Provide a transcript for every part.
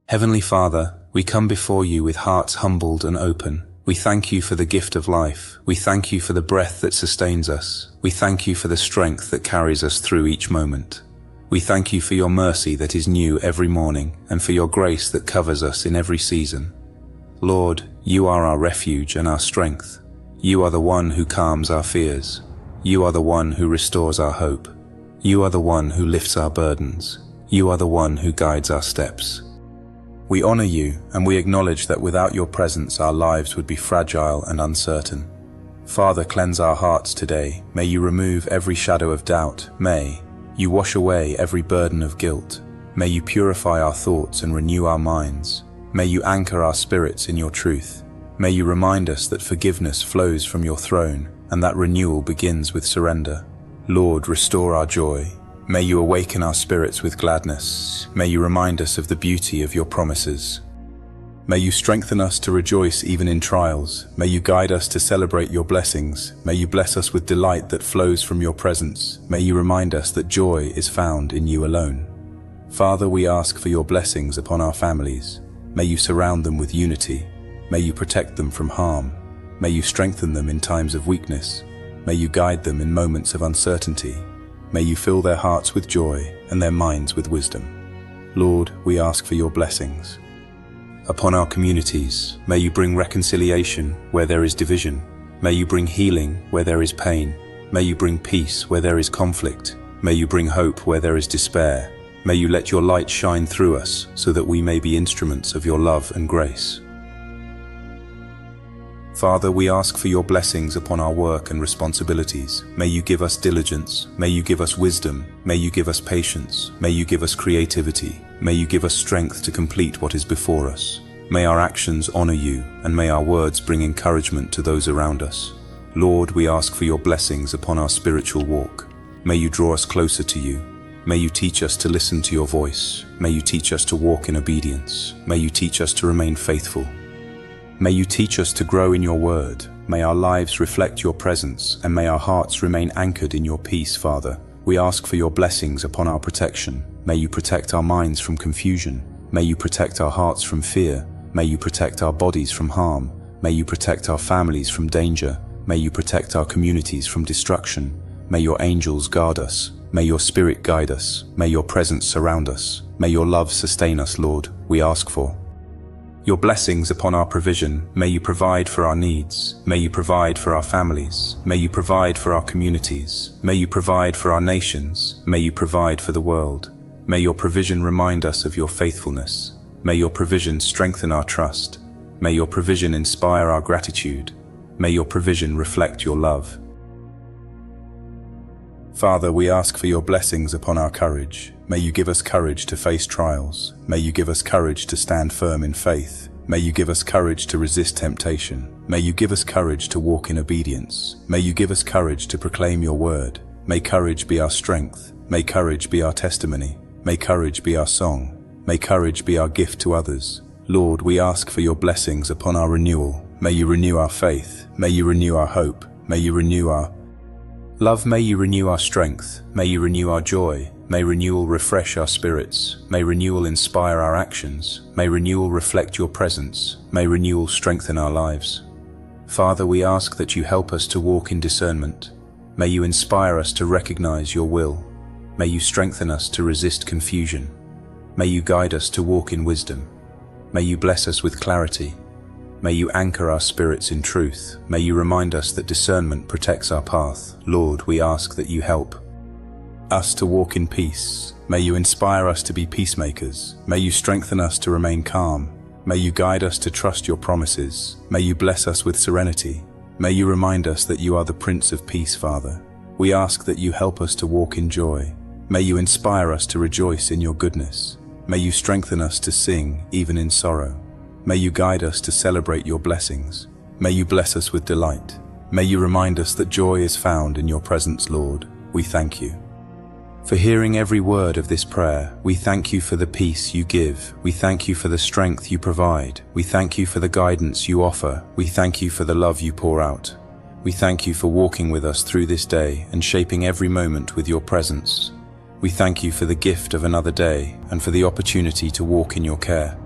Heavenly Father, we come before you with hearts humbled and open. We thank you for the gift of life. We thank you for the breath that sustains us. We thank you for the strength that carries us through each moment. We thank you for your mercy that is new every morning, and for your grace that covers us in every season. Lord, you are our refuge and our strength. You are the one who calms our fears. You are the one who restores our hope. You are the one who lifts our burdens. You are the one who guides our steps. We honor you, and we acknowledge that without your presence our lives would be fragile and uncertain. Father, cleanse our hearts today. May you remove every shadow of doubt. May you wash away every burden of guilt. May you purify our thoughts and renew our minds. May you anchor our spirits in your truth. May you remind us that forgiveness flows from your throne, and that renewal begins with surrender. Lord, restore our joy. May you awaken our spirits with gladness. May you remind us of the beauty of your promises. May you strengthen us to rejoice even in trials. May you guide us to celebrate your blessings. May you bless us with delight that flows from your presence. May you remind us that joy is found in you alone. Father, we ask for your blessings upon our families. May you surround them with unity. May you protect them from harm. May you strengthen them in times of weakness. May you guide them in moments of uncertainty. May you fill their hearts with joy and their minds with wisdom. Lord, we ask for your blessings upon our communities. May you bring reconciliation where there is division. May you bring healing where there is pain. May you bring peace where there is conflict. May you bring hope where there is despair. May you let your light shine through us so that we may be instruments of your love and grace. Father, we ask for your blessings upon our work and responsibilities. May you give us diligence. May you give us wisdom. May you give us patience. May you give us creativity. May you give us strength to complete what is before us. May our actions honor you, and may our words bring encouragement to those around us. Lord, we ask for your blessings upon our spiritual walk. May you draw us closer to you. May you teach us to listen to your voice. May you teach us to walk in obedience. May you teach us to remain faithful. May you teach us to grow in your word. May our lives reflect your presence, and may our hearts remain anchored in your peace, Father. We ask for your blessings upon our protection. May you protect our minds from confusion. May you protect our hearts from fear. May you protect our bodies from harm. May you protect our families from danger. May you protect our communities from destruction. May your angels guard us. May your spirit guide us. May your presence surround us. May your love sustain us, Lord, we ask for your blessings upon our provision. May you provide for our needs. May you provide for our families. May you provide for our communities. May you provide for our nations. May you provide for the world. May your provision remind us of your faithfulness. May your provision strengthen our trust. May your provision inspire our gratitude. May your provision reflect your love. Father, we ask for your blessings upon our courage. May you give us courage to face trials. May you give us courage to stand firm in faith. May you give us courage to resist temptation. May you give us courage to walk in obedience. May you give us courage to proclaim your word. May courage be our strength. May courage be our testimony. May courage be our song. May courage be our gift to others. Lord, we ask for your blessings upon our renewal. May you renew our faith. May you renew our hope. May you renew our love. May you renew our strength. May you renew our joy. May renewal refresh our spirits. May renewal inspire our actions. May renewal reflect your presence. May renewal strengthen our lives. Father, we ask that you help us to walk in discernment. May you inspire us to recognize your will. May you strengthen us to resist confusion. May you guide us to walk in wisdom. May you bless us with clarity. May you anchor our spirits in truth. May you remind us that discernment protects our path. Lord, we ask that you help us to walk in peace. May you inspire us to be peacemakers. May you strengthen us to remain calm. May you guide us to trust your promises. May you bless us with serenity. May you remind us that you are the Prince of Peace, Father. We ask that you help us to walk in joy. May you inspire us to rejoice in your goodness. May you strengthen us to sing even in sorrow. May you guide us to celebrate your blessings. May you bless us with delight. May you remind us that joy is found in your presence, Lord. We thank you for hearing every word of this prayer. We thank you for the peace you give. We thank you for the strength you provide. We thank you for the guidance you offer. We thank you for the love you pour out. We thank you for walking with us through this day and shaping every moment with your presence. We thank you for the gift of another day and for the opportunity to walk in your care.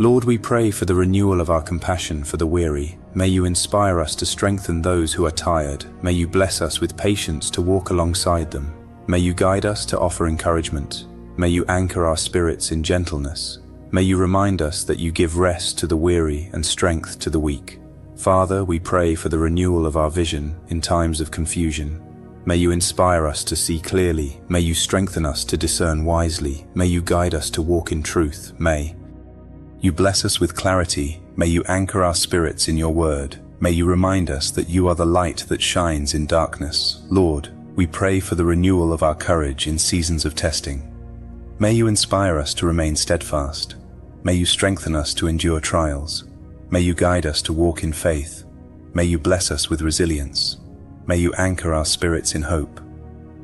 Lord, we pray for the renewal of our compassion for the weary. May you inspire us to strengthen those who are tired. May you bless us with patience to walk alongside them. May you guide us to offer encouragement. May you anchor our spirits in gentleness. May you remind us that you give rest to the weary and strength to the weak. Father, we pray for the renewal of our vision in times of confusion. May you inspire us to see clearly. May you strengthen us to discern wisely. May you guide us to walk in truth. May you bless us with clarity. May you anchor our spirits in your word. May you remind us that you are the light that shines in darkness. Lord, we pray for the renewal of our courage in seasons of testing. May you inspire us to remain steadfast. May you strengthen us to endure trials. May you guide us to walk in faith. May you bless us with resilience. May you anchor our spirits in hope.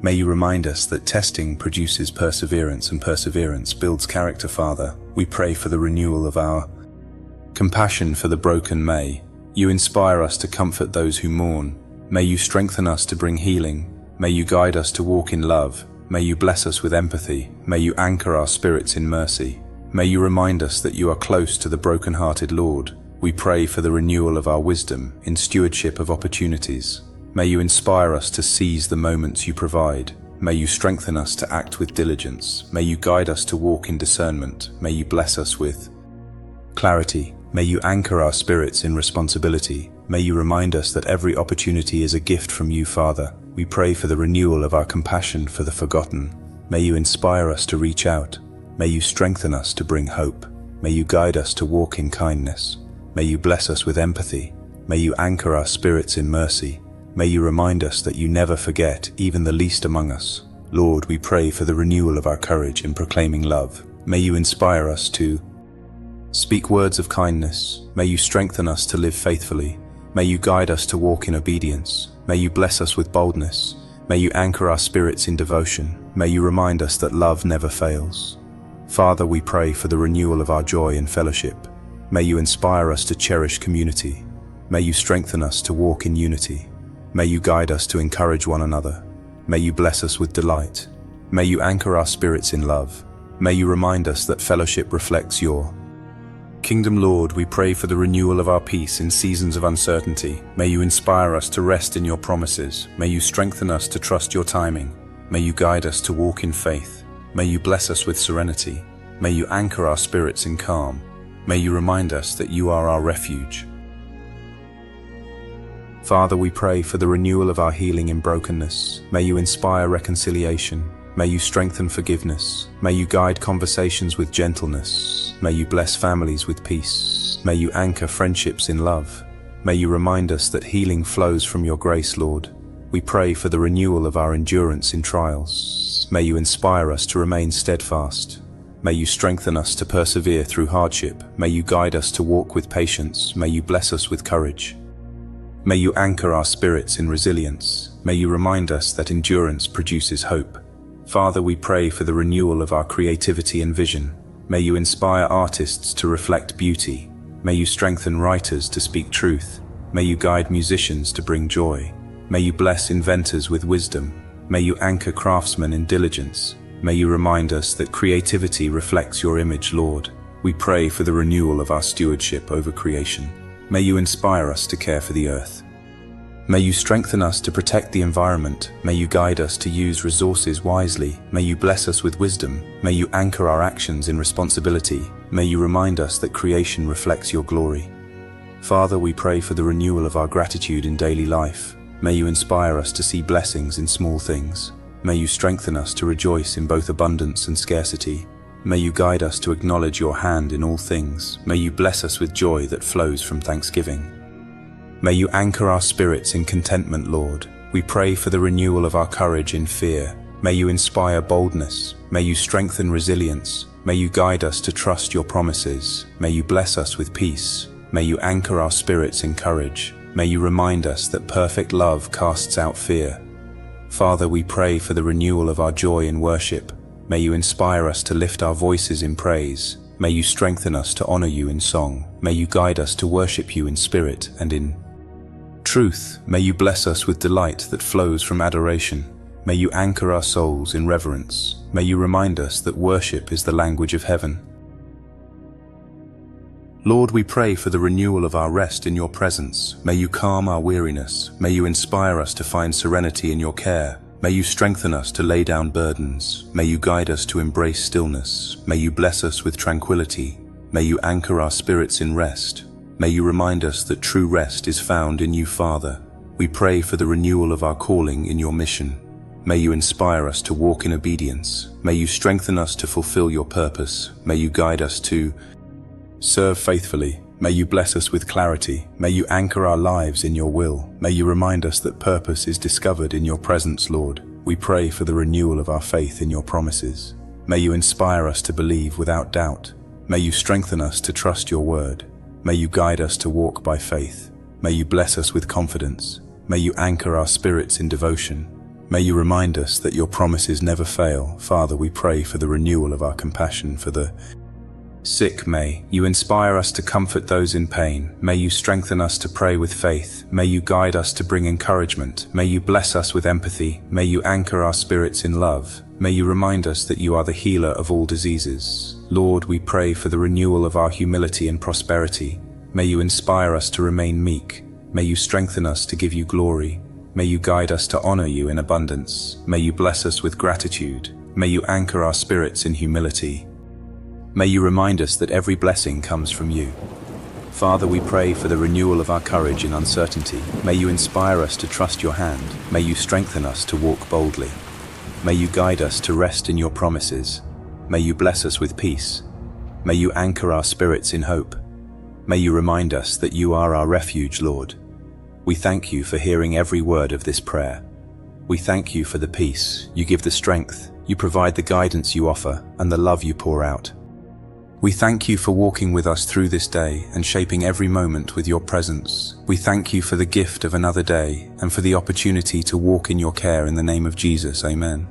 May you remind us that testing produces perseverance and perseverance builds character. Father, we pray for the renewal of our compassion for the broken. May you inspire us to comfort those who mourn. May you strengthen us to bring healing. May you guide us to walk in love. May you bless us with empathy. May you anchor our spirits in mercy. May you remind us that you are close to the broken-hearted. Lord, we pray for the renewal of our wisdom in stewardship of opportunities. May you inspire us to seize the moments you provide. May you strengthen us to act with diligence. May you guide us to walk in discernment. May you bless us with clarity. May you anchor our spirits in responsibility. May you remind us that every opportunity is a gift from you, Father. We pray for the renewal of our compassion for the forgotten. May you inspire us to reach out. May you strengthen us to bring hope. May you guide us to walk in kindness. May you bless us with empathy. May you anchor our spirits in mercy. May you remind us that you never forget even the least among us. Lord, we pray for the renewal of our courage in proclaiming love. May you inspire us to speak words of kindness. May you strengthen us to live faithfully. May you guide us to walk in obedience. May you bless us with boldness. May you anchor our spirits in devotion. May you remind us that love never fails. Father, we pray for the renewal of our joy in fellowship. May you inspire us to cherish community. May you strengthen us to walk in unity. May you guide us to encourage one another. May you bless us with delight. May you anchor our spirits in love. May you remind us that fellowship reflects your kingdom. Lord, we pray for the renewal of our peace in seasons of uncertainty. May you inspire us to rest in your promises. May you strengthen us to trust your timing. May you guide us to walk in faith. May you bless us with serenity. May you anchor our spirits in calm. May you remind us that you are our refuge. Father, we pray for the renewal of our healing in brokenness. May you inspire reconciliation. May you strengthen forgiveness. May you guide conversations with gentleness. May you bless families with peace. May you anchor friendships in love. May you remind us that healing flows from your grace, Lord. We pray for the renewal of our endurance in trials. May you inspire us to remain steadfast. May you strengthen us to persevere through hardship. May you guide us to walk with patience. May you bless us with courage. May you anchor our spirits in resilience. May you remind us that endurance produces hope. Father, we pray for the renewal of our creativity and vision. May you inspire artists to reflect beauty. May you strengthen writers to speak truth. May you guide musicians to bring joy. May you bless inventors with wisdom. May you anchor craftsmen in diligence. May you remind us that creativity reflects your image, Lord. We pray for the renewal of our stewardship over creation. May you inspire us to care for the earth. May you strengthen us to protect the environment. May you guide us to use resources wisely. May you bless us with wisdom. May you anchor our actions in responsibility. May you remind us that creation reflects your glory. Father, we pray for the renewal of our gratitude in daily life. May you inspire us to see blessings in small things. May you strengthen us to rejoice in both abundance and scarcity. May you guide us to acknowledge your hand in all things. May you bless us with joy that flows from thanksgiving. May you anchor our spirits in contentment, Lord. We pray for the renewal of our courage in fear. May you inspire boldness. May you strengthen resilience. May you guide us to trust your promises. May you bless us with peace. May you anchor our spirits in courage. May you remind us that perfect love casts out fear. Father, we pray for the renewal of our joy in worship. May you inspire us to lift our voices in praise. May you strengthen us to honor you in song. May you guide us to worship you in spirit and in truth. May you bless us with delight that flows from adoration. May you anchor our souls in reverence. May you remind us that worship is the language of heaven. Lord, we pray for the renewal of our rest in your presence. May you calm our weariness. May you inspire us to find serenity in your care. May you strengthen us to lay down burdens. May you guide us to embrace stillness. May you bless us with tranquility. May you anchor our spirits in rest. May you remind us that true rest is found in you, Father. We pray for the renewal of our calling in your mission. May you inspire us to walk in obedience. May you strengthen us to fulfill your purpose. May you guide us to serve faithfully. May you bless us with clarity. May you anchor our lives in your will. May you remind us that purpose is discovered in your presence, Lord. We pray for the renewal of our faith in your promises. May you inspire us to believe without doubt. May you strengthen us to trust your word. May you guide us to walk by faith. May you bless us with confidence. May you anchor our spirits in devotion. May you remind us that your promises never fail. Father, we pray for the renewal of our compassion for the sick. May you inspire us to comfort those in pain. May you strengthen us to pray with faith. May you guide us to bring encouragement. May you bless us with empathy. May you anchor our spirits in love. May you remind us that you are the healer of all diseases. Lord, we pray for the renewal of our humility and prosperity. May you inspire us to remain meek. May you strengthen us to give you glory. May you guide us to honor you in abundance. May you bless us with gratitude. May you anchor our spirits in humility. May you remind us that every blessing comes from you. Father, we pray for the renewal of our courage in uncertainty. May you inspire us to trust your hand. May you strengthen us to walk boldly. May you guide us to rest in your promises. May you bless us with peace. May you anchor our spirits in hope. May you remind us that you are our refuge, Lord. We thank you for hearing every word of this prayer. We thank you for the peace you give, the strength you provide, the guidance you offer, and the love you pour out. We thank you for walking with us through this day and shaping every moment with your presence. We thank you for the gift of another day and for the opportunity to walk in your care in the name of Jesus. Amen.